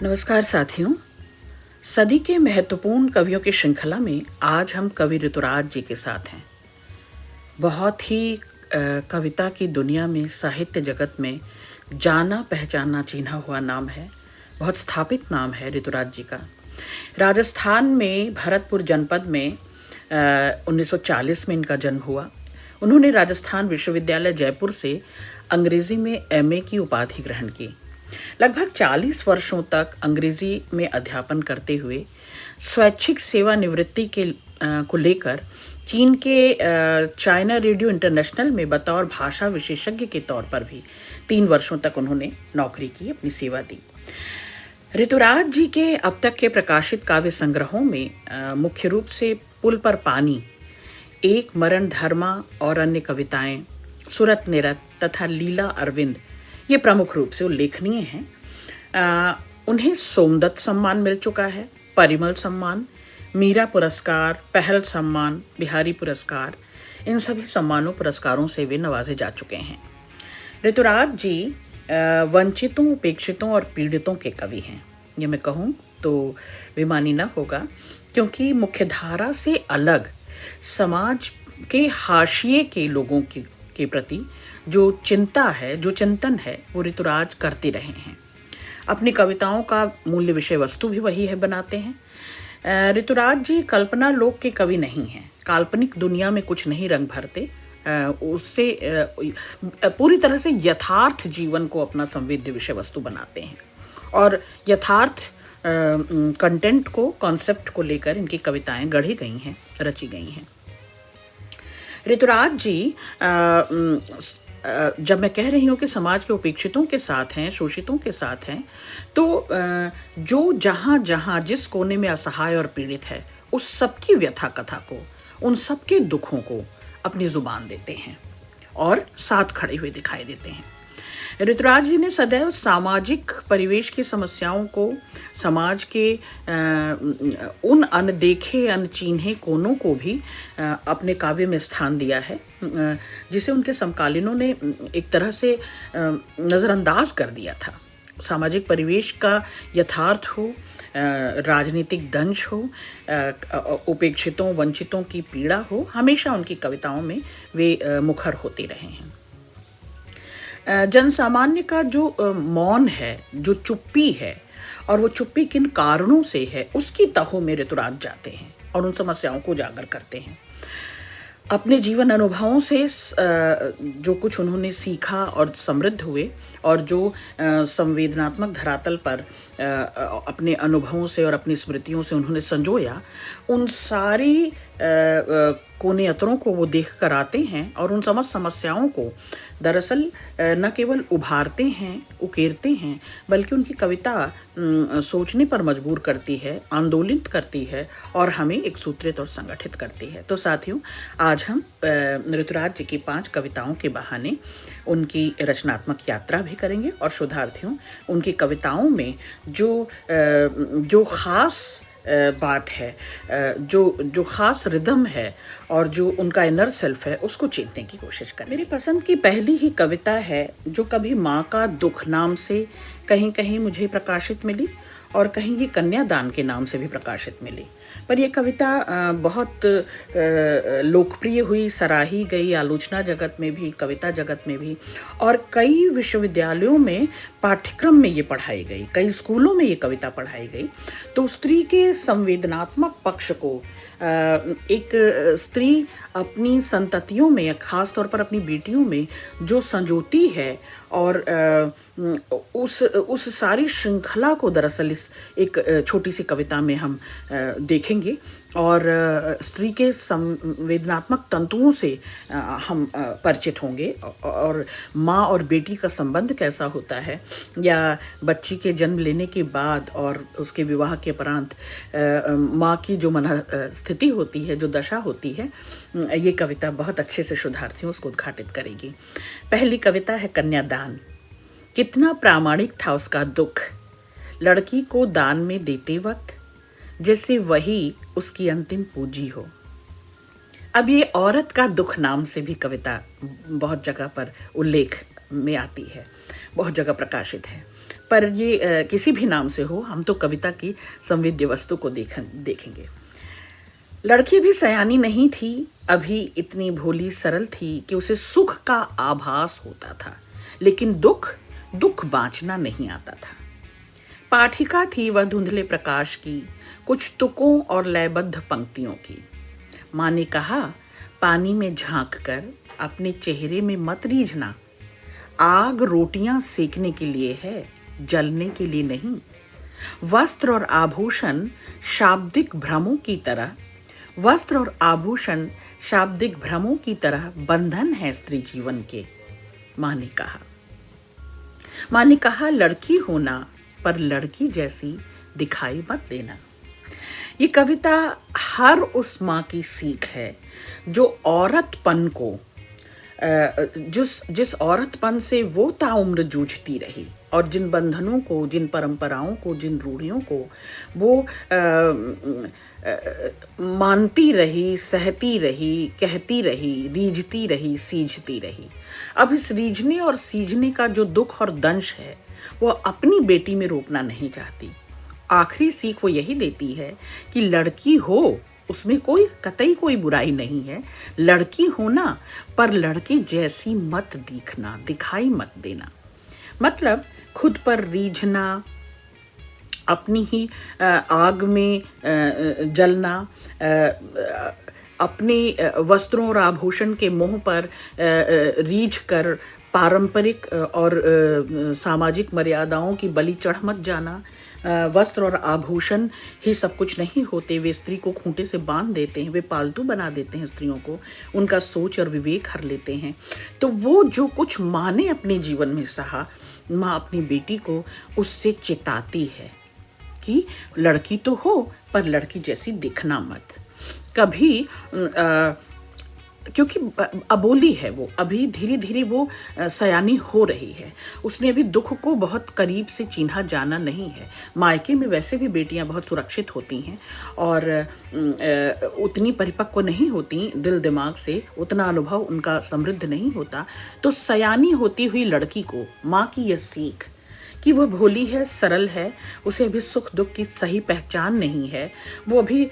नमस्कार साथियों। सदी के महत्वपूर्ण कवियों की श्रृंखला में आज हम कवि ऋतुराज जी के साथ हैं। बहुत ही कविता की दुनिया में, साहित्य जगत में जाना पहचाना चिन्हा हुआ नाम है। बहुत स्थापित नाम है ऋतुराज जी का। राजस्थान में भरतपुर जनपद में 1940 में इनका जन्म हुआ। उन्होंने राजस्थान विश्वविद्यालय जयपुर से अंग्रेजी में एमए की उपाधि ग्रहण की। लगभग 40 वर्षों तक अंग्रेजी में अध्यापन करते हुए स्वैच्छिक सेवानिवृत्ति को लेकर चीन के चाइना रेडियो इंटरनेशनल में बतौर भाषा विशेषज्ञ के तौर पर भी 3 वर्षों तक उन्होंने नौकरी की, अपनी सेवा दी। ऋतुराज जी के अब तक के प्रकाशित काव्य संग्रहों में मुख्य रूप से पुल पर पानी, एक मरण धर्मा और अन्य कविताएं, सुरत निरत तथा लीला अरविंद ये प्रमुख रूप से उल्लेखनीय हैं। उन्हें सोमदत्त सम्मान मिल चुका है, परिमल सम्मान, मीरा पुरस्कार, पहल सम्मान, बिहारी पुरस्कार, इन सभी सम्मानों पुरस्कारों से वे नवाजे जा चुके हैं। ऋतुराज जी वंचितों, उपेक्षितों और पीड़ितों के कवि हैं। ये मैं कहूँ तो बेमानी न होगा, क्योंकि मुख्यधारा से अलग समाज के हाशिए के लोगों के प्रति जो चिंता है, जो चिंतन है, वो ऋतुराज करते रहे हैं। अपनी कविताओं का मूल्य विषय वस्तु भी वही है बनाते हैं। ऋतुराज जी कल्पना लोक के कवि नहीं हैं। काल्पनिक दुनिया में कुछ नहीं रंग भरते, उससे पूरी तरह से यथार्थ जीवन को अपना संवेद्य विषय वस्तु बनाते हैं और यथार्थ कंटेंट को, कॉन्सेप्ट को लेकर इनकी कविताएं गढ़ी गई हैं, रची गई हैं। ऋतुराज जी जब मैं कह रही हूँ कि समाज के उपेक्षितों के साथ हैं, शोषितों के साथ हैं, तो जो जहाँ जहाँ जिस कोने में असहाय और पीड़ित है, उस सबकी व्यथा कथा को, उन सबके दुखों को अपनी जुबान देते हैं और साथ खड़े हुए दिखाई देते हैं। ऋतुराज जी ने सदैव सामाजिक परिवेश की समस्याओं को, समाज के उन अनदेखे, अनचिन्हे कोनों को भी अपने काव्य में स्थान दिया है, जिसे उनके समकालीनों ने एक तरह से नज़रअंदाज कर दिया था। सामाजिक परिवेश का यथार्थ हो, राजनीतिक दंश हो, उपेक्षितों, वंचितों की पीड़ा हो, हमेशा उनकी कविताओं में वे मुखर होते रहे हैं। जन सामान्य का जो मौन है, जो चुप्पी है, और वो चुप्पी किन कारणों से है, उसकी तहों में ऋतुराज जाते हैं और उन समस्याओं को उजागर करते हैं। अपने जीवन अनुभवों से जो कुछ उन्होंने सीखा और समृद्ध हुए, और जो संवेदनात्मक धरातल पर अपने अनुभवों से और अपनी स्मृतियों से उन्होंने संजोया, उन सारी कोने अतरों को वो देख कर आते हैं और उन समस्याओं को दरअसल न केवल उभारते हैं, उकेरते हैं, बल्कि उनकी कविता सोचने पर मजबूर करती है, आंदोलित करती है और हमें एक सूत्रित और संगठित करती है। तो साथियों, आज हम ऋतुराज जी की 5 कविताओं के बहाने उनकी रचनात्मक यात्रा भी करेंगे और शोधार्थियों, उनकी कविताओं में जो खास बात है, जो खास रिदम है और जो उनका इनर सेल्फ है, उसको चीरने की कोशिश करें। मेरी पसंद की पहली ही कविता है, जो कभी माँ का दुख नाम से कहीं कहीं मुझे प्रकाशित मिली और कहीं ये कन्यादान के नाम से भी प्रकाशित मिली। पर यह कविता बहुत लोकप्रिय हुई, सराही गई, आलोचना जगत में भी, कविता जगत में भी, और कई विश्वविद्यालयों में पाठ्यक्रम में ये पढ़ाई गई, कई स्कूलों में ये कविता पढ़ाई गई। तो स्त्री के संवेदनात्मक पक्ष को एक स्त्री अपनी संततियों में, खास तौर पर अपनी बेटियों में जो संजोती है, और उस सारी श्रृंखला को दरअसल इस एक छोटी सी कविता में हम देखेंगे, और स्त्री के संवेदनात्मक तंतुओं से हम परिचित होंगे, और माँ और बेटी का संबंध कैसा होता है, या बच्ची के जन्म लेने के बाद और उसके विवाह के उपरांत माँ की जो मन स्थिति होती है, जो दशा होती है, ये कविता बहुत अच्छे से शोधार्थियों उसको उद्घाटित करेगी। पहली कविता है कन्यादान। कितना प्रामाणिक था उसका दुख, लड़की को दान में देते वक्त, जैसे वही उसकी अंतिम पूंजी हो। अब ये औरत का दुख नाम से भी कविता बहुत जगह पर उल्लेख में आती है, बहुत जगह प्रकाशित है। पर ये किसी भी नाम से हो, हम तो कविता की संवेद्य वस्तु को देखेंगे। लड़की भी सयानी नहीं थी, अभी इतनी भोली सरल थी कि उसे सुख का आभास होता था, लेकिन दुख बाँचना नहीं आता था। पाठिका थी वह धुंधले प्रकाश की, कुछ तुकों और लयबद्ध पंक्तियों की। माँ ने कहा, पानी में झांक कर अपने चेहरे में मत रीझना। आग रोटियां सेकने के लिए है, जलने के लिए नहीं। वस्त्र और आभूषण शाब्दिक भ्रमों की तरह बंधन है स्त्री जीवन के। माँ ने कहा, लड़की होना पर लड़की जैसी दिखाई मत देना। ये कविता हर उस माँ की सीख है जो औरतपन को जिस औरतपन से वो ताउम्र जूझती रही, और जिन बंधनों को, जिन परंपराओं को, जिन रूढ़ियों को वो मानती रही, सहती रही, कहती रही, रीझती रही, सीझती रही। अब इस रीझने और सीझने का जो दुख और दंश है वो अपनी बेटी में रोकना नहीं चाहती। आखिरी सीख वो यही देती है कि लड़की हो, उसमें कतई कोई बुराई नहीं है। लड़की होना पर लड़की जैसी मत दिखाई मत देना। मतलब खुद पर रीझना, अपनी ही आग में जलना, अपने वस्त्रों और आभूषण के मोह पर रीझ कर पारंपरिक और सामाजिक मर्यादाओं की बलि चढ़ मत जाना। वस्त्र और आभूषण ही सब कुछ नहीं होते, वे स्त्री को खूंटे से बांध देते हैं, वे पालतू बना देते हैं स्त्रियों को, उनका सोच और विवेक हर लेते हैं। तो वो जो कुछ माँ ने अपने जीवन में सहा, माँ अपनी बेटी को उससे चिताती है कि लड़की तो हो पर लड़की जैसी दिखना मत कभी। क्योंकि अबोली है वो, अभी धीरे धीरे वो सयानी हो रही है, उसने अभी दुख को बहुत करीब से चिन्हा जाना नहीं है। मायके में वैसे भी बेटियां बहुत सुरक्षित होती हैं और उतनी परिपक्व नहीं होती दिल दिमाग से, उतना अनुभव उनका समृद्ध नहीं होता। तो सयानी होती हुई लड़की को माँ की यह सीख कि वह भोली है, सरल है, उसे अभी सुख दुख की सही पहचान नहीं है, वो अभी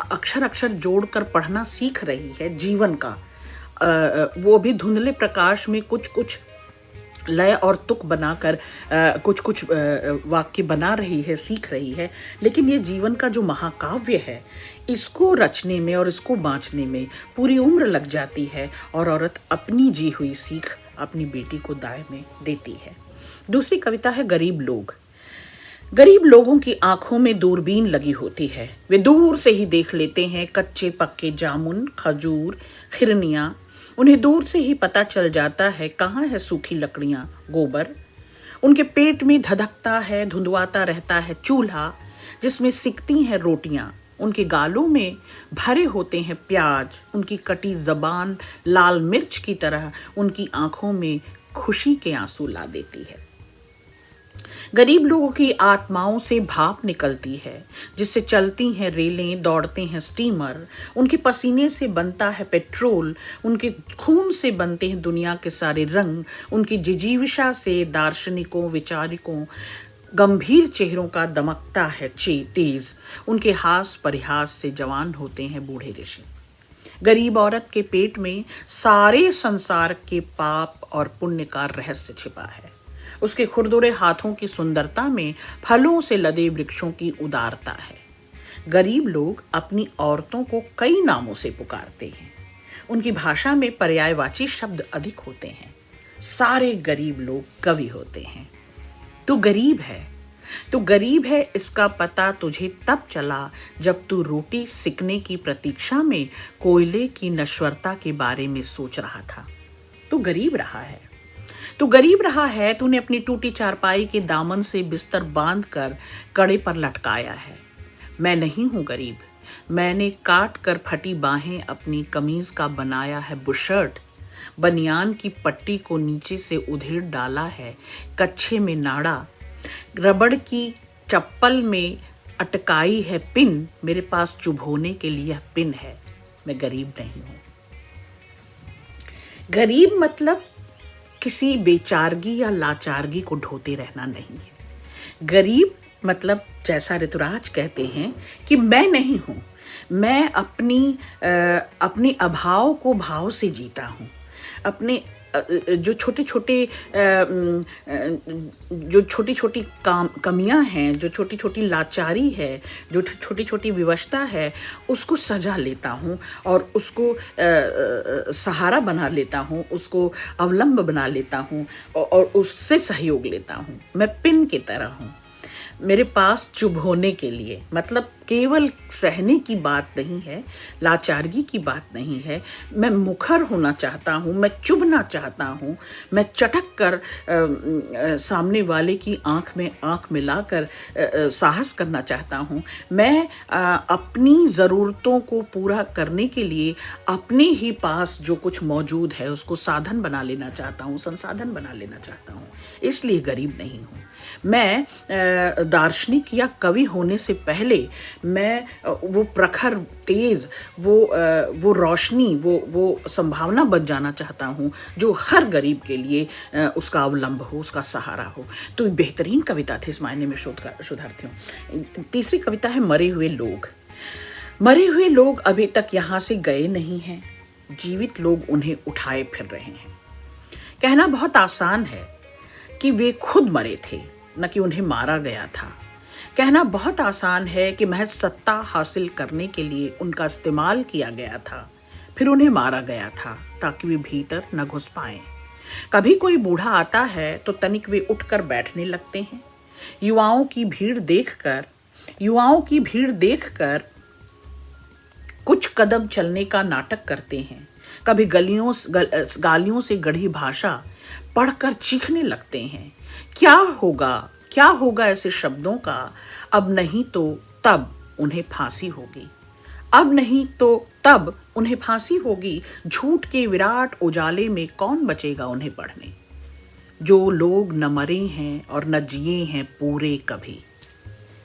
अक्षर जोड़कर पढ़ना सीख रही है जीवन का। वो भी धुंधले प्रकाश में कुछ लय और तुक बनाकर कुछ वाक्य बना रही है, सीख रही है। लेकिन ये जीवन का जो महाकाव्य है, इसको रचने में और इसको बाँचने में पूरी उम्र लग जाती है, और औरत अपनी जी हुई सीख अपनी बेटी को दाय में देती है। दूसरी कविता है गरीब लोग। गरीब लोगों की आंखों में दूरबीन लगी होती है, वे दूर से ही देख लेते हैं कच्चे पक्के जामुन, खजूर, खिरनियाँ। उन्हें दूर से ही पता चल जाता है कहाँ है सूखी लकड़ियाँ, गोबर। उनके पेट में धधकता है, धुंधवाता रहता है चूल्हा जिसमें सिकती हैं रोटियाँ। उनके गालों में भरे होते हैं प्याज, उनकी कटी जबान लाल मिर्च की तरह उनकी आंखों में खुशी के आंसू ला देती है। गरीब लोगों की आत्माओं से भाप निकलती है जिससे चलती हैं रेलें, दौड़ते हैं स्टीमर। उनके पसीने से बनता है पेट्रोल, उनके खून से बनते हैं दुनिया के सारे रंग। उनकी जिजीविषा से दार्शनिकों, विचारकों, गंभीर चेहरों का दमकता है तेज। उनके हास परिहास से जवान होते हैं बूढ़े ऋषि। गरीब औरत के पेट में सारे संसार के पाप और पुण्य का रहस्य छिपा है। उसके खुरदुरे हाथों की सुंदरता में फलों से लदे वृक्षों की उदारता है। गरीब लोग अपनी औरतों को कई नामों से पुकारते हैं। उनकी भाषा में पर्यायवाची शब्द अधिक होते हैं। सारे गरीब लोग कवि होते हैं। तू गरीब है इसका पता तुझे तब चला जब तू रोटी सिकने की प्रतीक्षा में कोयले की नश्वरता के बारे में सोच रहा था। तू गरीब रहा है, तूने अपनी टूटी चारपाई के दामन से बिस्तर बांधकर कड़े पर लटकाया है। मैं नहीं हूं गरीब, मैंने काट कर फटी बाहें अपनी कमीज का बनाया है बुशर्ट। बनियान की पट्टी को नीचे से उधेड़ डाला है, कच्छे में नाड़ा, रबड़ की चप्पल में अटकाई है पिन। मेरे पास चुभोने के लिए पिन है। मैं गरीब नहीं हूं। गरीब मतलब किसी बेचारगी या लाचारगी को ढोते रहना नहीं है। गरीब मतलब जैसा ऋतुराज कहते हैं कि मैं नहीं हूँ, मैं अपनी अभाव को भाव से जीता हूँ। अपने जो छोटे छोटे जो छोटी छोटी कमियां हैं, जो छोटी छोटी लाचारी है, जो छोटी छोटी विवशता है, उसको सजा लेता हूँ और उसको सहारा बना लेता हूँ, उसको अवलंब बना लेता हूँ और उससे सहयोग लेता हूँ। मैं पिन की तरह हूँ, मेरे पास चुभ होने के लिए, मतलब केवल सहने की बात नहीं है, लाचारगी की बात नहीं है। मैं मुखर होना चाहता हूँ, मैं चुभना चाहता हूँ, मैं चटक कर सामने वाले की आंख में आंख मिलाकर साहस करना चाहता हूँ। मैं अपनी ज़रूरतों को पूरा करने के लिए अपने ही पास जो कुछ मौजूद है उसको साधन बना लेना चाहता हूँ, संसाधन बना लेना चाहता हूँ। इसलिए गरीब नहीं हूँ। मैं दार्शनिक या कवि होने से पहले मैं वो प्रखर तेज, वो रोशनी, वो संभावना बन जाना चाहता हूँ जो हर गरीब के लिए उसका अवलंब हो, उसका सहारा हो। तो बेहतरीन कविता थी इस मायने में शोधार्थियों। तीसरी कविता है मरे हुए लोग। मरे हुए लोग अभी तक यहाँ से गए नहीं हैं, जीवित लोग उन्हें उठाए फिर रहे हैं। कहना बहुत आसान है कि वे खुद मरे थे, न कि उन्हें मारा गया था। कहना बहुत आसान है कि महज सत्ता हासिल करने के लिए उनका इस्तेमाल किया गया था, फिर उन्हें मारा गया था ताकि वे भीतर न घुस पाएं। कभी कोई बूढ़ा आता है तो तनिक वे उठकर बैठने लगते हैं। युवाओं की भीड़ देखकर कुछ कदम चलने का नाटक करते हैं। कभी गालियों से गढ़ी भाषा पढ़कर चीखने लगते हैं। क्या होगा ऐसे शब्दों का? अब नहीं तो तब उन्हें फांसी होगी। अब नहीं तो तब उन्हें फांसी होगी। झूठ के विराट उजाले में कौन बचेगा उन्हें पढ़ने? जो लोग न मरे हैं और न जिए हैं पूरे कभी।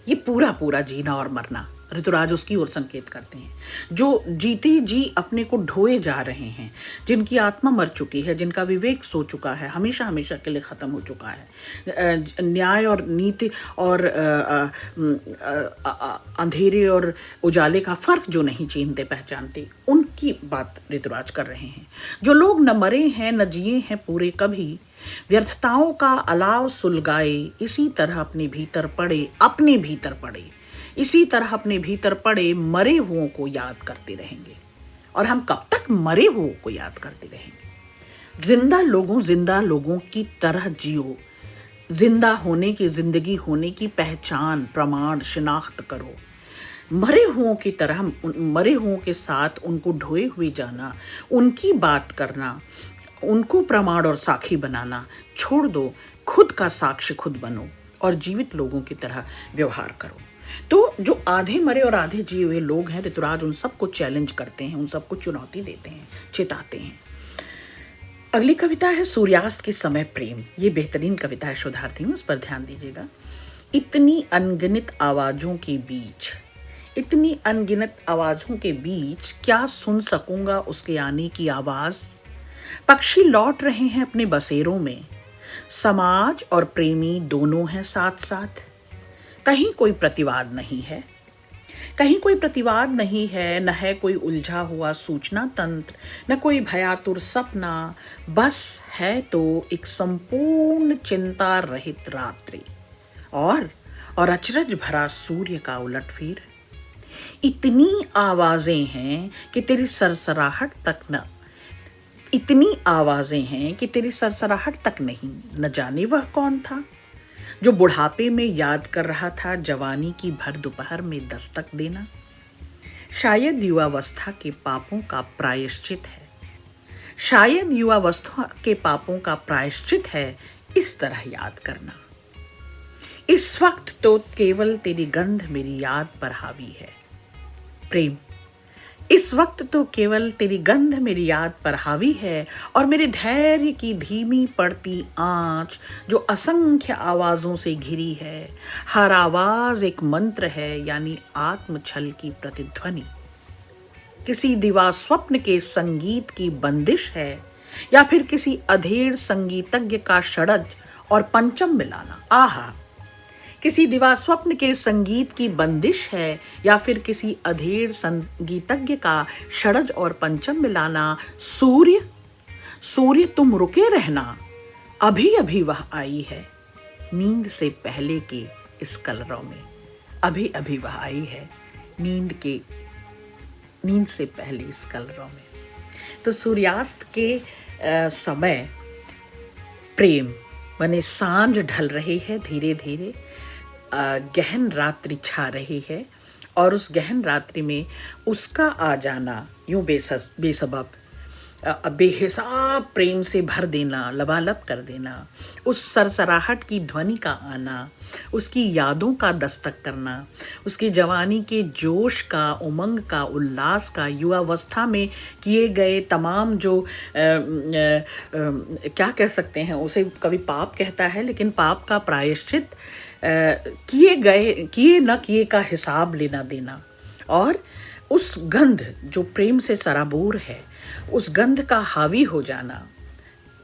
ये पूरा जीना और मरना ऋतुराज उसकी ओर संकेत करते हैं। जो जीते जी अपने को ढोए जा रहे हैं, जिनकी आत्मा मर चुकी है, जिनका विवेक सो चुका है, हमेशा के लिए खत्म हो चुका है, न्याय और नीति और अंधेरे और उजाले का फर्क जो नहीं चिन्हते पहचानते, उनकी बात ऋतुराज कर रहे हैं। जो लोग न मरे हैं न जिए हैं पूरे कभी, व्यर्थताओं का अलाव सुलगाए इसी तरह अपने भीतर पड़े, इसी तरह अपने भीतर पड़े मरे हुओं को याद करते रहेंगे। और हम कब तक मरे हुओं को याद करते रहेंगे? जिंदा लोगों की तरह जियो। जिंदा होने की, जिंदगी होने की पहचान, प्रमाण, शिनाख्त करो। मरे हुओं के साथ उनको ढोए हुए जाना, उनकी बात करना, उनको प्रमाण और साक्षी बनाना छोड़ दो। खुद का साक्ष्य खुद बनो और जीवित लोगों की तरह व्यवहार करो। तो जो आधे मरे और आधे जिए हुए लोग हैं, ऋतुराज उन सबको चैलेंज करते हैं, उन सबको चुनौती देते हैं, चेताते हैं। अगली कविता है सूर्यास्त के समय प्रेम। ये बेहतरीन कविता है शोधार्थियों, इस पर ध्यान दीजिएगा। इतनी अनगिनत आवाजों के बीच क्या सुन सकूंगा उसके आने की आवाज? पक्षी लौट रहे हैं अपने बसेरों में, समाज और प्रेमी दोनों हैं साथ साथ। कहीं कोई प्रतिवाद नहीं है, न है कोई उलझा हुआ सूचना तंत्र, न कोई भयातुर सपना। बस है तो एक संपूर्ण चिंता रहित रात्रि और अचरज भरा सूर्य का उलटफेर। इतनी आवाजें हैं कि तेरी सरसराहट तक नहीं। न जाने वह कौन था जो बुढ़ापे में याद कर रहा था जवानी की भर दोपहर में दस्तक देना। शायद युवावस्था के पापों का प्रायश्चित है इस तरह याद करना। इस वक्त तो केवल तेरी गंध मेरी याद पर हावी है। प्रेम, इस वक्त तो केवल तेरी गंध मेरी याद पर हावी है और मेरे धैर्य की धीमी पड़ती आंच जो असंख्य आवाजों से घिरी है। हर आवाज एक मंत्र है, यानी आत्मछल की प्रतिध्वनि। किसी दिवा स्वप्न के संगीत की बंदिश है, या फिर किसी अधेड़ संगीतज्ञ का षड्ज और पंचम मिलाना। आहा, किसी दिवा स्वप्न के संगीत की बंदिश है या फिर किसी अधेड़ संगीतज्ञ का षड्ज और पंचम मिलाना। सूर्य सूर्य तुम रुके रहना, अभी अभी वह आई है नींद से पहले के इस कलरव में। अभी अभी वह आई है नींद से पहले इस कलरव में। तो सूर्यास्त के समय प्रेम माने सांझ ढल रही है, धीरे धीरे गहन रात्रि छा रही है, और उस गहन रात्रि में उसका आ जाना यूं बेसबब बेहिसाब प्रेम से भर देना, लबालब कर देना, उस सरसराहट की ध्वनि का आना, उसकी यादों का दस्तक करना, उसकी जवानी के जोश का, उमंग का, उल्लास का, युवावस्था में किए गए तमाम जो क्या कह सकते हैं उसे, कभी पाप कहता है, लेकिन पाप का प्रायश्चित किए न किए का हिसाब लेना देना, और उस गंध जो प्रेम से सराबोर है, उस गंध का हावी हो जाना,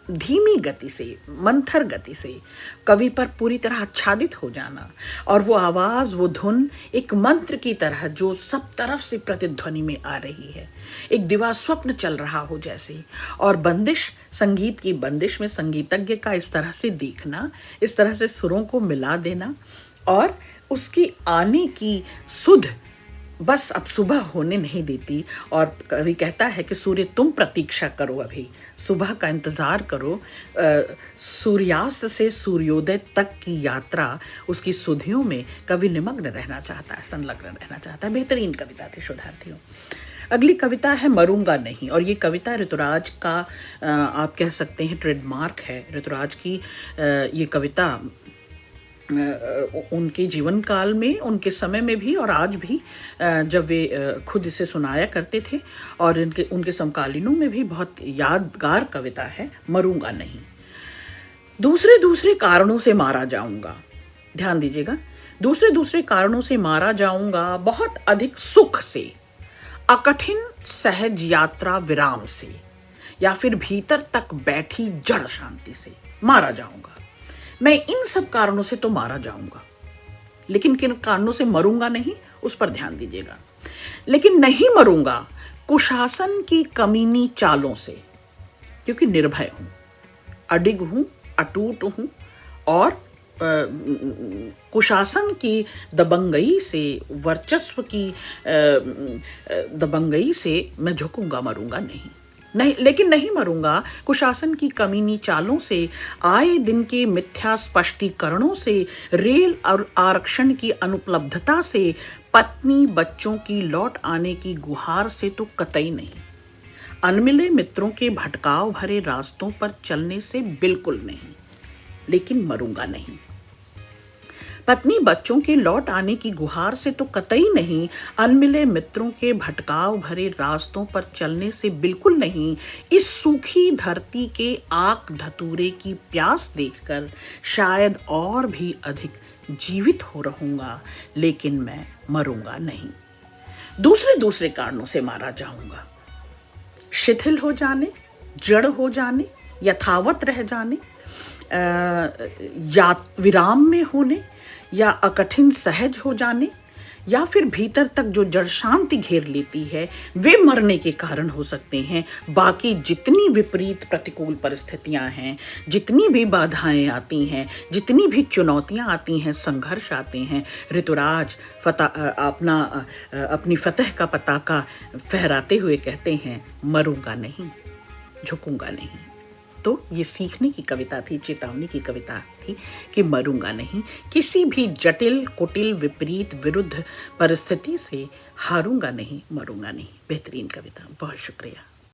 धीमी गति से, मंथर गति से कवि पर पूरी तरह आच्छादित हो जाना, और वो आवाज़, वो धुन एक मंत्र की तरह जो सब तरफ से प्रतिध्वनि में आ रही है, एक दिवा स्वप्न चल रहा हो जैसे, और बंदिश, संगीत की बंदिश में संगीतज्ञ का इस तरह से देखना, इस तरह से सुरों को मिला देना, और उसकी आने की सुध बस अब सुबह होने नहीं देती। और कवि कहता है कि सूर्य तुम प्रतीक्षा करो, अभी सुबह का इंतज़ार करो। सूर्यास्त से सूर्योदय तक की यात्रा, उसकी सुधियों में कवि निमग्न रहना चाहता है, संलग्न रहना चाहता है। बेहतरीन कविता थी शोधार्थियों। अगली कविता है मरूंगा नहीं, और ये कविता ऋतुराज का आप कह सकते हैं ट्रेडमार्क है। ऋतुराज की ये कविता उनके जीवन काल में, उनके समय में भी और आज भी, जब वे खुद इसे सुनाया करते थे, और उनके समकालीनों में भी बहुत यादगार कविता है मरूंगा नहीं। दूसरे कारणों से मारा जाऊंगा, ध्यान दीजिएगा, दूसरे कारणों से मारा जाऊंगा, बहुत अधिक सुख से, अकठिन सहज यात्रा विराम से, या फिर भीतर तक बैठी जड़ शांति से मारा जाऊंगा। मैं इन सब कारणों से तो मारा जाऊंगा, लेकिन किन कारणों से मरूंगा नहीं, उस पर ध्यान दीजिएगा। लेकिन नहीं मरूंगा कुशासन की कमीनी चालों से, क्योंकि निर्भय हूं, अडिग हूं, अटूट हूं, और कुशासन की दबंगई से, वर्चस्व की दबंगई से मैं झुकूंगा, मरूंगा नहीं। लेकिन नहीं मरूंगा कुशासन की कमीनी चालों से, आए दिन के मिथ्या स्पष्टीकरणों से, रेल और आरक्षण की अनुपलब्धता से, पत्नी बच्चों की लौट आने की गुहार से तो कतई नहीं, अनमिले मित्रों के भटकाव भरे रास्तों पर चलने से बिल्कुल नहीं, लेकिन मरूंगा नहीं। पत्नी बच्चों के लौट आने की गुहार से तो कतई नहीं, अनमिले मित्रों के भटकाव भरे रास्तों पर चलने से बिल्कुल नहीं। इस सूखी धरती के आक धतूरे की प्यास देखकर शायद और भी अधिक जीवित हो रहूंगा, लेकिन मैं मरूंगा नहीं। दूसरे कारणों से मारा जाऊंगा, शिथिल हो जाने, जड़ हो जाने, यथावत रह जाने, या विराम में होने, या अकठिन सहज हो जाने, या फिर भीतर तक जो जड़ शांति घेर लेती है, वे मरने के कारण हो सकते हैं। बाकी जितनी विपरीत प्रतिकूल परिस्थितियां हैं, जितनी भी बाधाएं आती हैं, जितनी भी चुनौतियां आती हैं, संघर्ष आते हैं, ऋतुराज अपनी फतह का पताका फहराते हुए कहते हैं, मरूंगा नहीं, झुकूंगा नहीं। तो ये सीखने की कविता थी, चेतावनी की कविता थी कि मरूंगा नहीं, किसी भी जटिल, कुटिल, विपरीत, विरुद्ध परिस्थिति से हारूंगा नहीं, मरूंगा नहीं। बेहतरीन कविता, बहुत शुक्रिया।